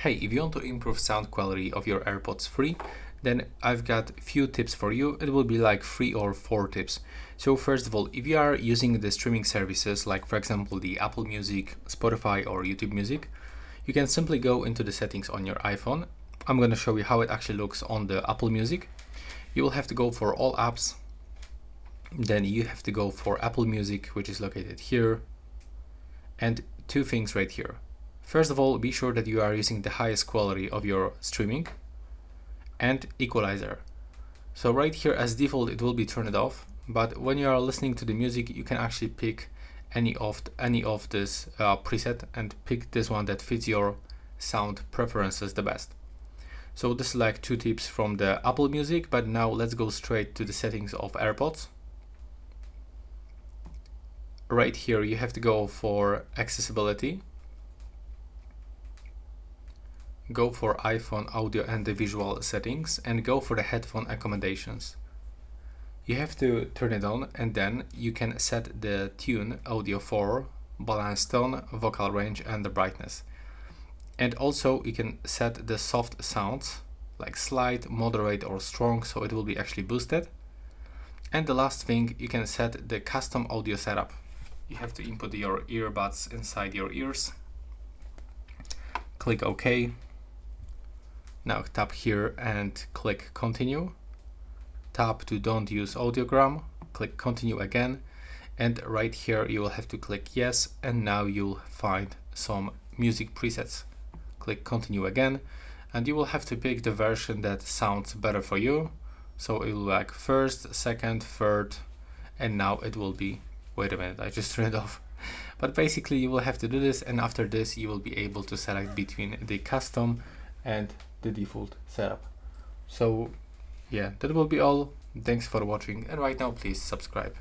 Hey, if you want to improve sound quality of your AirPods free, then I've got a few tips for you. It will be like 3 or 4 tips. So first of all, if you are using the streaming services like for example the Apple Music, Spotify or YouTube Music, you can simply go into the settings on your iPhone. I'm going to show you how it actually looks on the Apple Music. You will have to go for all apps. Then you have to go for Apple Music, which is located here. And two things right here. First of all, be sure that you are using the highest quality of your streaming and equalizer. So right here as default it will be turned off, but when you are listening to the music you can actually pick any of this preset and pick this one that fits your sound preferences the best. So this is like 2 tips from the Apple Music, but now let's go straight to the settings of AirPods. Right here you have to go for accessibility. Go for iPhone audio and the visual settings and go for the headphone accommodations. You have to turn it on and then you can set the tune audio for balance tone, vocal range and the brightness. And also you can set the soft sounds like slight, moderate or strong, so it will be actually boosted. And the last thing, you can set the custom audio setup. You have to input your earbuds inside your ears. Click OK. Now tap here and click continue. Tap to don't use audiogram, click continue again, and right here you will have to click yes, and now you'll find some music presets. Click continue again, and you will have to pick the version that sounds better for you. So it will be like first, second, third, and now it will be, wait a minute, I just turned it off. But basically you will have to do this, and after this you will be able to select between the custom and the default setup. So yeah, that will be all. Thanks for watching, and right now please subscribe.